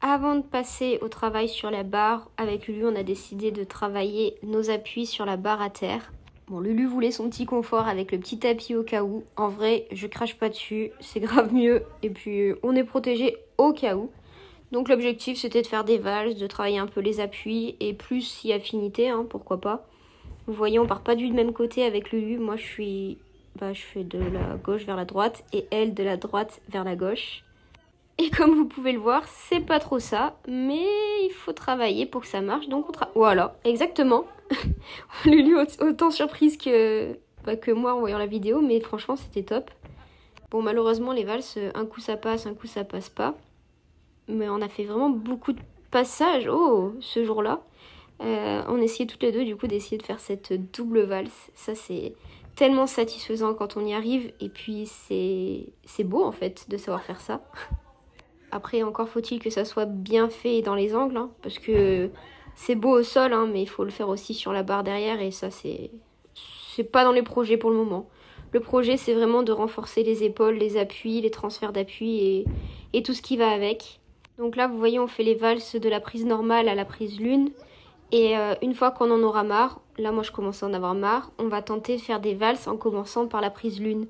Avant de passer au travail sur la barre, avec Lulu, on a décidé de travailler nos appuis sur la barre à terre. Bon, Lulu voulait son petit confort avec le petit tapis au cas où. En vrai, je crache pas dessus, c'est grave mieux. Et puis, on est protégé au cas où. Donc l'objectif, c'était de faire des valses, de travailler un peu les appuis et plus si affinité, hein, pourquoi pas. Vous voyez, on part pas du même côté avec Lulu. Moi, je fais de la gauche vers la droite et elle de la droite vers la gauche. Et comme vous pouvez le voir, c'est pas trop ça, mais il faut travailler pour que ça marche, donc voilà, exactement. Lulu autant surprise que moi en voyant la vidéo, mais franchement c'était top. Bon, malheureusement les valses, un coup ça passe pas. Mais on a fait vraiment beaucoup de passages, ce jour-là. On essayait toutes les deux du coup d'essayer de faire cette double valse. Ça c'est tellement satisfaisant quand on y arrive, et puis c'est beau en fait de savoir faire ça. Après, encore faut-il que ça soit bien fait dans les angles, hein, parce que c'est beau au sol, hein, mais il faut le faire aussi sur la barre derrière, et ça, c'est pas dans les projets pour le moment. Le projet, c'est vraiment de renforcer les épaules, les appuis, les transferts d'appui et tout ce qui va avec. Donc là, vous voyez, on fait les valses de la prise normale à la prise lune, et une fois qu'on en aura marre, là, moi, je commence à en avoir marre, on va tenter de faire des valses en commençant par la prise lune.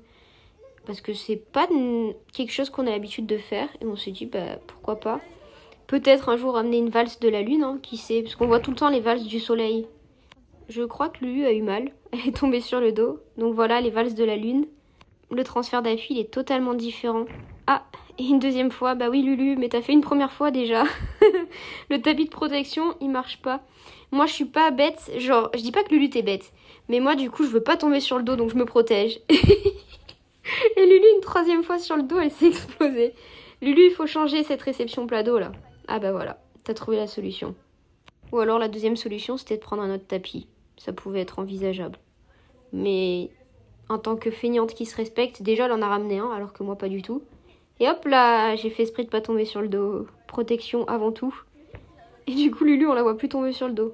Parce que c'est pas quelque chose qu'on a l'habitude de faire. Et on s'est dit, pourquoi pas. Peut-être un jour amener une valse de la lune, hein, qui sait. Parce qu'on voit tout le temps les valses du soleil. Je crois que Lulu a eu mal. Elle est tombée sur le dos. Donc voilà, les valses de la lune. Le transfert d'appui, il est totalement différent. Ah, et une deuxième fois. Bah oui, Lulu, mais t'as fait une première fois déjà. Le tapis de protection, il marche pas. Moi, je suis pas bête. Genre, je dis pas que Lulu, t'es bête. Mais moi, du coup, je veux pas tomber sur le dos, donc je me protège. Et Lulu, une troisième fois sur le dos, elle s'est explosée. Lulu, il faut changer cette réception plat dos là. Ah bah voilà, t'as trouvé la solution. Ou alors la deuxième solution, c'était de prendre un autre tapis. Ça pouvait être envisageable. Mais en tant que feignante qui se respecte, déjà elle en a ramené un, alors que moi pas du tout. Et hop là, j'ai fait esprit de pas tomber sur le dos. Protection avant tout. Et du coup, Lulu, on la voit plus tomber sur le dos.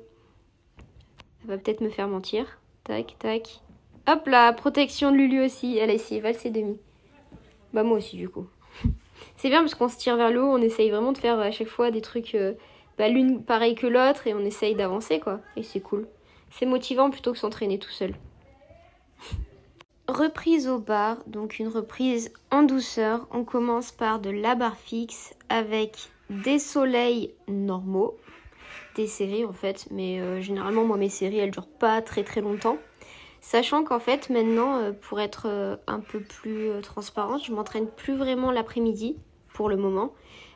Elle va peut-être me faire mentir. Tac, tac. Hop là, protection de Lulu aussi. Elle a essayé valser demi. Bah moi aussi du coup. C'est bien parce qu'on se tire vers le haut, on essaye vraiment de faire à chaque fois des trucs l'une pareille que l'autre et on essaye d'avancer quoi. Et c'est cool. C'est motivant plutôt que s'entraîner tout seul. Reprise au bar, donc une reprise en douceur. On commence par de la barre fixe avec des soleils normaux. Des séries en fait, mais généralement moi mes séries elles durent pas très longtemps. Sachant qu'en fait, maintenant, pour être un peu plus transparente, je m'entraîne plus vraiment l'après-midi, pour le moment.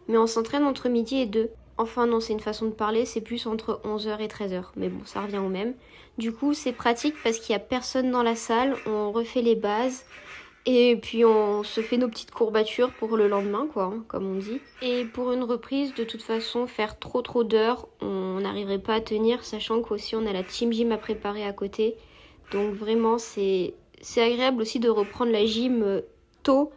Mais on s'entraîne entre midi et 2. Enfin non, c'est une façon de parler, c'est plus entre 11h et 13h. Mais bon, ça revient au même. Du coup, c'est pratique parce qu'il n'y a personne dans la salle. On refait les bases. Et puis, on se fait nos petites courbatures pour le lendemain, quoi, hein, comme on dit. Et pour une reprise, de toute façon, faire trop d'heures, on n'arriverait pas à tenir. Sachant qu'aussi, on a la team gym à préparer à côté. Donc vraiment, c'est agréable aussi de reprendre la gym tôt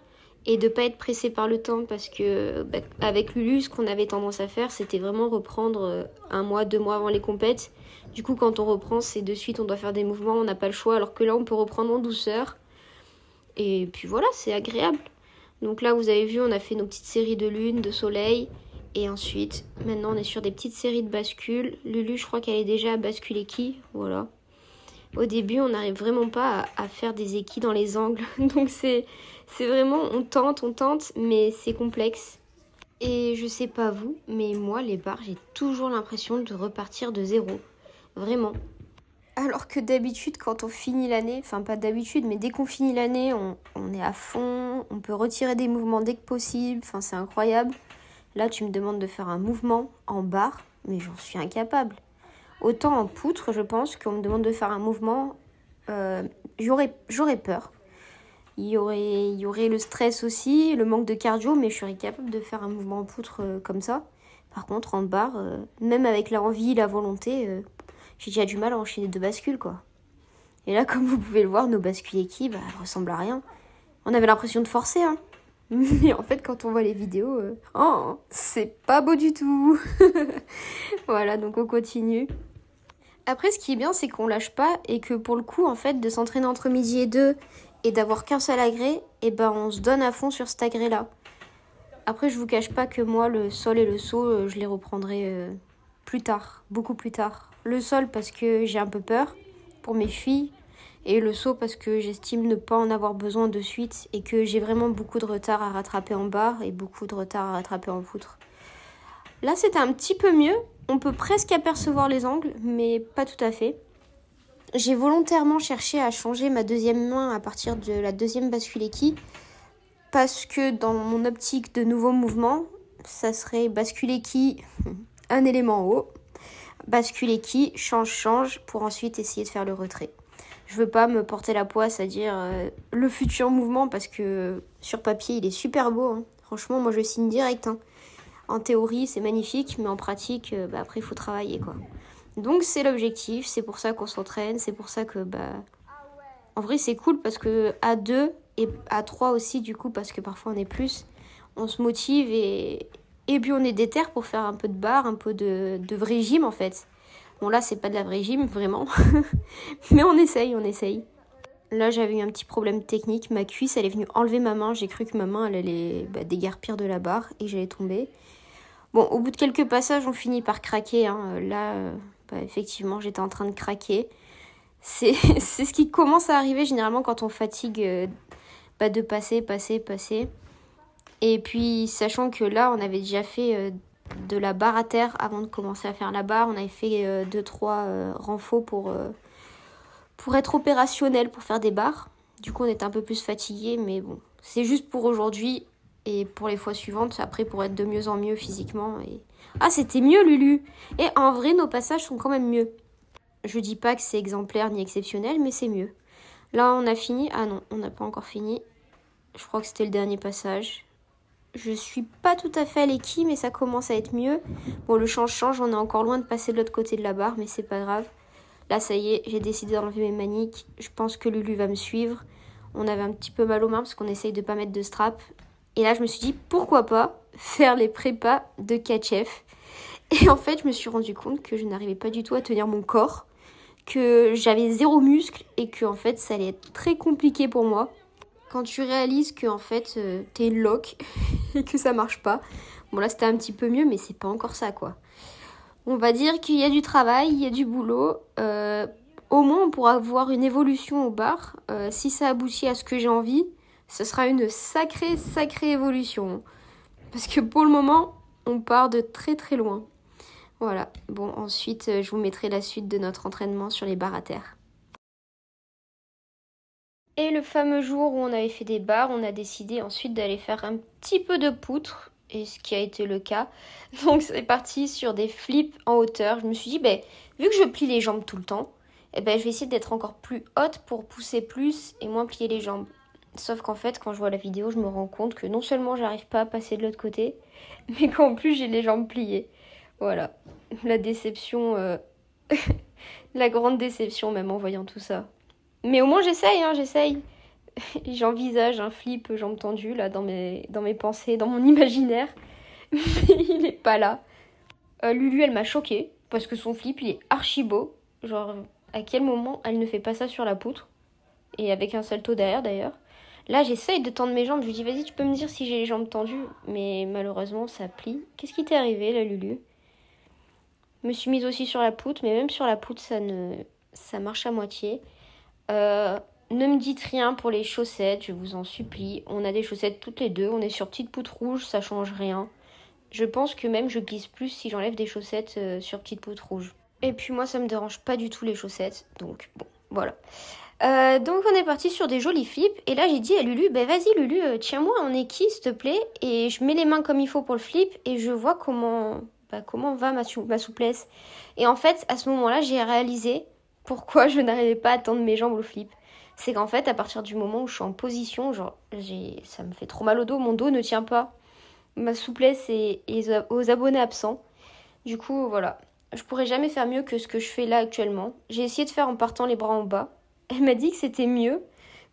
et de pas être pressé par le temps parce que avec Lulu, ce qu'on avait tendance à faire, c'était vraiment reprendre 1 mois, 2 mois avant les compètes. Du coup, quand on reprend, c'est de suite, on doit faire des mouvements, on n'a pas le choix. Alors que là, on peut reprendre en douceur. Et puis voilà, c'est agréable. Donc là, vous avez vu, on a fait nos petites séries de lune, de soleil. Et ensuite, maintenant, on est sur des petites séries de bascules. Lulu, je crois qu'elle est déjà à basculer qui, voilà. Au début, on n'arrive vraiment pas à faire des équis dans les angles. Donc c'est vraiment, on tente, mais c'est complexe. Et je sais pas vous, mais moi, les barres, j'ai toujours l'impression de repartir de zéro. Vraiment. Alors que d'habitude, quand on finit l'année, enfin pas d'habitude, mais dès qu'on finit l'année, on est à fond, on peut retirer des mouvements dès que possible, enfin c'est incroyable. Là, tu me demandes de faire un mouvement en barre, mais j'en suis incapable. Autant en poutre, je pense qu'on me demande de faire un mouvement, j'aurais peur. Il y aurait le stress aussi, le manque de cardio, mais je serais capable de faire un mouvement en poutre comme ça. Par contre, en barre, même avec la envie, la volonté, j'ai déjà du mal à enchaîner 2 bascules, quoi. Et là, comme vous pouvez le voir, nos bascules équipes, elles ressemblent à rien. On avait l'impression de forcer, hein. Mais en fait, quand on voit les vidéos, c'est pas beau du tout. Voilà, donc on continue. Après, ce qui est bien, c'est qu'on lâche pas et que pour le coup, en fait, de s'entraîner entre midi et 2 et d'avoir qu'un seul agrès, et ben on se donne à fond sur cet agrès-là. Après, je vous cache pas que moi, le sol et le seau, je les reprendrai plus tard, beaucoup plus tard. Le sol parce que j'ai un peu peur pour mes chevilles et le seau parce que j'estime ne pas en avoir besoin de suite et que j'ai vraiment beaucoup de retard à rattraper en barre et beaucoup de retard à rattraper en poutre. Là, c'était un petit peu mieux. On peut presque apercevoir les angles, mais pas tout à fait. J'ai volontairement cherché à changer ma deuxième main à partir de la deuxième bascule équille parce que dans mon optique de nouveau mouvement, ça serait bascule équille, un élément en haut, bascule équille, change pour ensuite essayer de faire le retrait. Je veux pas me porter la poisse à dire le futur mouvement parce que sur papier il est super beau. Hein. Franchement, moi je signe direct. Hein. En théorie c'est magnifique, mais en pratique, après il faut travailler quoi. Donc c'est l'objectif, c'est pour ça qu'on s'entraîne, c'est pour ça que en vrai c'est cool parce que à 2 et à 3 aussi du coup parce que parfois on est plus, on se motive et puis on est déter pour faire un peu de barre, un peu de vrai gym en fait. Bon là c'est pas de la vraie gym vraiment, mais on essaye. Là j'avais eu un petit problème technique, ma cuisse elle est venue enlever ma main, j'ai cru que ma main elle allait déguerpir de la barre et j'allais tomber. Bon au bout de quelques passages on finit par craquer, hein. Là effectivement j'étais en train de craquer. C'est ce qui commence à arriver généralement quand on fatigue de passer. Et puis sachant que là on avait déjà fait de la barre à terre avant de commencer à faire la barre, on avait fait 2-3 renforts pour être opérationnel pour faire des barres. Du coup on était un peu plus fatigué, mais bon c'est juste pour aujourd'hui et pour les fois suivantes, après pour être de mieux en mieux physiquement. Ah c'était mieux Lulu. Et en vrai nos passages sont quand même mieux. Je dis pas que c'est exemplaire ni exceptionnel, mais c'est mieux. Là, on a fini. Ah non, on n'a pas encore fini. Je crois que c'était le dernier passage. Je suis pas tout à fait à l'équille, mais ça commence à être mieux. Bon, le change, on est encore loin de passer de l'autre côté de la barre, mais c'est pas grave. Là, ça y est, j'ai décidé d'enlever mes maniques. Je pense que Lulu va me suivre. On avait un petit peu mal aux mains parce qu'on essaye de pas mettre de strap. Et là, je me suis dit, pourquoi pas faire les prépas de Katchef. Et en fait, je me suis rendu compte que je n'arrivais pas du tout à tenir mon corps, que j'avais 0 muscle et que en fait, ça allait être très compliqué pour moi. Quand tu réalises que en fait, t'es une loque et que ça marche pas. Bon là, c'était un petit peu mieux, mais c'est pas encore ça, quoi. On va dire qu'il y a du travail, il y a du boulot. Au moins, on pourra voir une évolution au bar. Si ça aboutit à ce que j'ai envie, ce sera une sacrée évolution. Parce que pour le moment, on part de très très loin. Voilà. Bon, ensuite, je vous mettrai la suite de notre entraînement sur les barres à terre. Et le fameux jour où on avait fait des barres, on a décidé ensuite d'aller faire un petit peu de poutre. Et ce qui a été le cas. Donc c'est parti sur des flips en hauteur. Je me suis dit, vu que je plie les jambes tout le temps, je vais essayer d'être encore plus haute pour pousser plus et moins plier les jambes. Sauf qu'en fait, quand je vois la vidéo, je me rends compte que non seulement j'arrive pas à passer de l'autre côté, mais qu'en plus j'ai les jambes pliées. Voilà, la déception, la grande déception même en voyant tout ça. Mais au moins j'essaye. J'envisage un flip jambes tendues là dans mes pensées, dans mon imaginaire. Mais il est pas là. Lulu elle m'a choquée parce que son flip il est archi beau. Genre à quel moment elle ne fait pas ça sur la poutre? Et avec un salto derrière d'ailleurs. Là j'essaye de tendre mes jambes. Je lui dis vas-y tu peux me dire si j'ai les jambes tendues. Mais malheureusement ça plie. Qu'est-ce qui t'est arrivé là Lulu? Je me suis mise aussi sur la poutre. Mais même sur la poutre ça marche à moitié. Ne me dites rien pour les chaussettes, je vous en supplie. On a des chaussettes toutes les deux, on est sur petite poutre rouge, ça change rien. Je pense que même je glisse plus si j'enlève des chaussettes sur petite poutre rouge. Et puis moi ça me dérange pas du tout les chaussettes, donc bon, voilà. Donc on est parti sur des jolis flips, et là j'ai dit à Lulu, vas-y Lulu, tiens-moi en équille s'il te plaît, et je mets les mains comme il faut pour le flip, et je vois comment va ma souplesse. Et en fait, à ce moment-là, j'ai réalisé pourquoi je n'arrivais pas à tendre mes jambes au flip. C'est qu'en fait, à partir du moment où je suis en position, ça me fait trop mal au dos, mon dos ne tient pas. Ma souplesse est aux abonnés absents. Du coup, voilà. Je pourrais jamais faire mieux que ce que je fais là actuellement. J'ai essayé de faire en partant les bras en bas. Elle m'a dit que c'était mieux.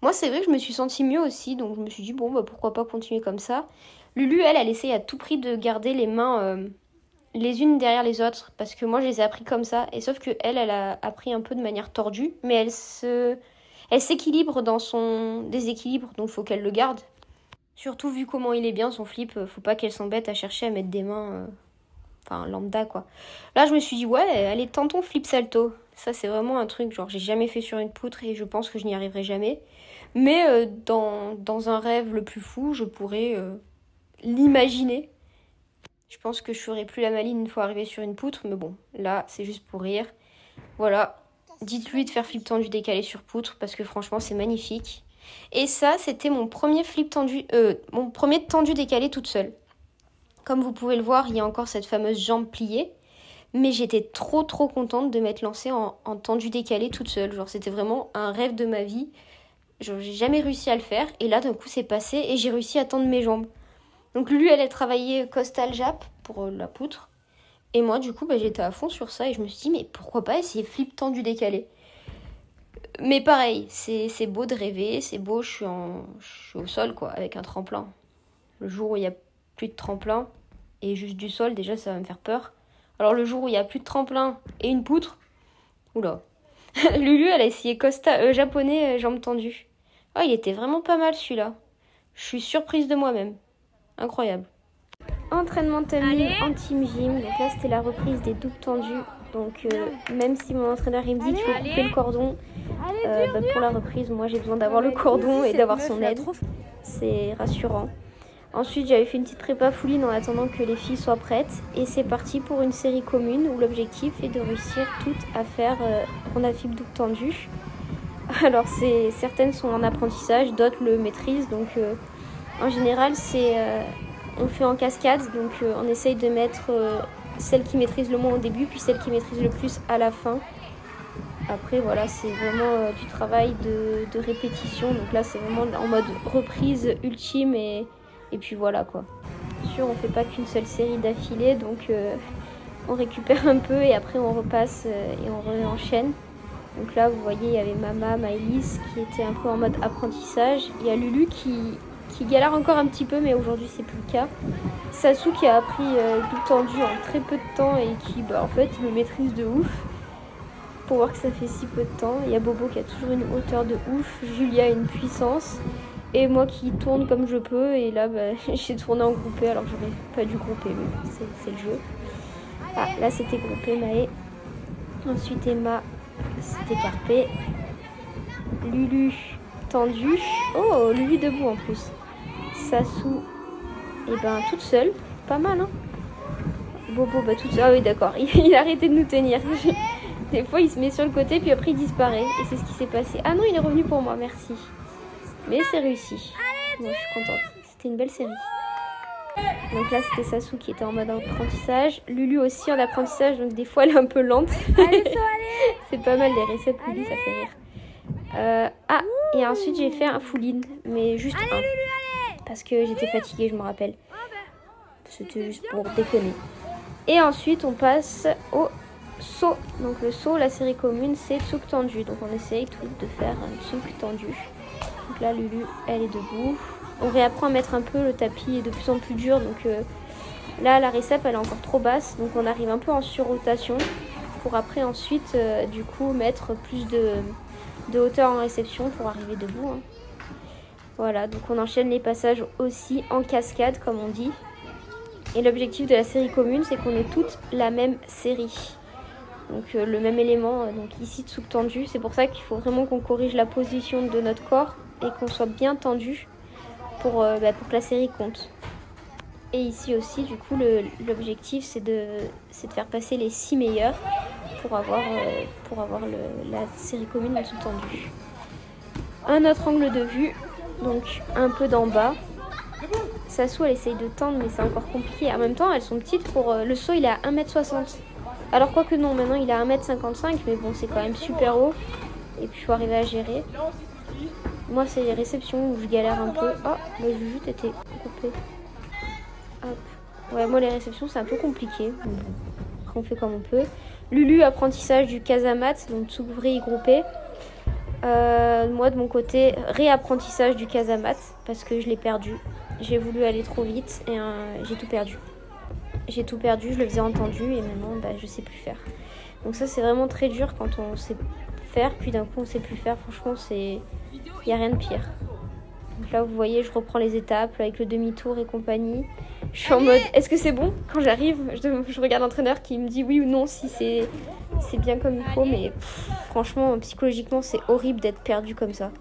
Moi, c'est vrai que je me suis sentie mieux aussi, donc je me suis dit, pourquoi pas continuer comme ça. Lulu, elle essaye à tout prix de garder les mains les unes derrière les autres, parce que moi, je les ai appris comme ça. Et sauf que elle a appris un peu de manière tordue, mais elle s'équilibre dans son déséquilibre, donc il faut qu'elle le garde. Surtout vu comment il est bien son flip, faut pas qu'elle s'embête à chercher à mettre des mains, enfin lambda quoi. Là je me suis dit ouais, allez tentons flip salto. Ça c'est vraiment un truc genre j'ai jamais fait sur une poutre et je pense que je n'y arriverai jamais. Mais dans un rêve le plus fou, je pourrais l'imaginer. Je pense que je ferai plus la maline une fois arrivée sur une poutre, mais bon, là c'est juste pour rire. Voilà, dites-lui de faire flip tendu décalé sur poutre parce que franchement c'est magnifique. Et ça, c'était mon premier flip tendu, mon premier tendu décalé toute seule. Comme vous pouvez le voir, il y a encore cette fameuse jambe pliée. Mais j'étais trop contente de m'être lancée en tendu décalé toute seule. Genre c'était vraiment un rêve de ma vie. Genre j'ai jamais réussi à le faire. Et là d'un coup c'est passé et j'ai réussi à tendre mes jambes. Donc Lulu elle a travaillé costal jap pour la poutre. Et moi du coup j'étais à fond sur ça. Et je me suis dit mais pourquoi pas essayer flip tendu décalé. Mais pareil, c'est beau de rêver, c'est beau, je suis au sol quoi, avec un tremplin. Le jour où il n'y a plus de tremplin et juste du sol, déjà ça va me faire peur. Alors le jour où il n'y a plus de tremplin et une poutre, oula. Lulu elle a essayé japonais jambes tendues. Oh il était vraiment pas mal celui-là. Je suis surprise de moi-même. Incroyable. Entraînement tummy en team gym, donc là c'était la reprise des doubles tendus. Donc même si mon entraîneur il me dit qu'il faut couper le cordon, pour la reprise, moi j'ai besoin d'avoir le cordon et d'avoir son aide. C'est rassurant. Ensuite, j'avais fait une petite prépa fouline en attendant que les filles soient prêtes. Et c'est parti pour une série commune où l'objectif est de réussir toutes à faire ronde fibre double tendue. Alors, certaines sont en apprentissage, d'autres le maîtrisent. Donc, en général, on fait en cascade. Donc, on essaye de mettre celle qui maîtrise le moins au début, puis celle qui maîtrise le plus à la fin. Après voilà, c'est vraiment du travail de répétition. Donc là c'est vraiment en mode reprise ultime et puis voilà quoi. Bien sûr on fait pas qu'une seule série d'affilée, donc on récupère un peu et après on repasse et on réenchaîne. Donc là vous voyez il y avait Mama, Maëlys qui était un peu en mode apprentissage. Il y a Lulu qui galère encore un petit peu mais aujourd'hui c'est plus le cas. Sassou qui a appris double tendu en très peu de temps et qui en fait le maîtrise de ouf. Pour voir que ça fait si peu de temps. Il y a Bobo qui a toujours une hauteur de ouf. Julia a une puissance. Et moi qui tourne comme je peux. Et là, j'ai tourné en groupé. Alors j'aurais pas dû grouper, mais c'est le jeu. Ah, là c'était groupé Maë. Ensuite Emma, c'était carpé. Lulu, tendu. Oh, Lulu debout en plus. Sassou, et toute seule. Pas mal, hein. Bobo, toute seule. Ah oui, d'accord. Il a arrêté de nous tenir. Des fois, il se met sur le côté, puis après, il disparaît. Et c'est ce qui s'est passé. Ah non, il est revenu pour moi, merci. Mais c'est réussi. Moi, je suis contente. C'était une belle série. Donc là, c'était Sassou qui était en mode apprentissage. Lulu aussi en apprentissage, donc des fois, elle est un peu lente. C'est pas mal, les réceptes Lulu, ça fait rire. Et ensuite, j'ai fait un full-in, mais juste un. Parce que j'étais fatiguée, je me rappelle. C'était juste pour déconner. Et ensuite, on passe au saut. Donc le saut, la série commune, c'est tsouk tendu. Donc on essaye toutes de faire un tsouk tendu. Donc là Lulu elle est debout. On réapprend à mettre un peu, le tapis est de plus en plus dur. Donc là la récep elle est encore trop basse. Donc on arrive un peu en surrotation. Pour après ensuite du coup mettre plus de hauteur en réception pour arriver debout. Hein. Voilà, donc on enchaîne les passages aussi en cascade comme on dit. Et l'objectif de la série commune c'est qu'on ait toutes la même série. Donc le même élément, donc ici tsouk tendu. C'est pour ça qu'il faut vraiment qu'on corrige la position de notre corps et qu'on soit bien tendu pour que la série compte. Et ici aussi, du coup, l'objectif c'est de faire passer les 6 meilleurs pour avoir la série commune en tsouk tendu. Un autre angle de vue, donc un peu d'en bas. Sassou elle essaye de tendre mais c'est encore compliqué. En même temps elles sont petites pour... le saut il est à 1m60. Alors quoique non, maintenant il est à 1m55, mais bon c'est quand même super haut. Et puis il faut arriver à gérer. Moi c'est les réceptions où je galère un peu. Oh, le jujut était coupé. Hop. Ouais, moi les réceptions c'est un peu compliqué. Après on fait comme on peut. Lulu, apprentissage du casamate, donc tsouk vrille groupé. Moi de mon côté, réapprentissage du casamate, parce que je l'ai perdu. J'ai voulu aller trop vite et j'ai tout perdu. J'ai tout perdu, je le faisais entendu et maintenant je sais plus faire. Donc ça c'est vraiment très dur quand on sait faire, puis d'un coup on sait plus faire. Franchement il n'y a rien de pire. Donc là, vous voyez, je reprends les étapes avec le demi-tour et compagnie. Je suis en mode, est-ce que c'est bon? Quand j'arrive, je regarde l'entraîneur qui me dit oui ou non si c'est bien comme il faut. Mais franchement, psychologiquement, c'est horrible d'être perdu comme ça.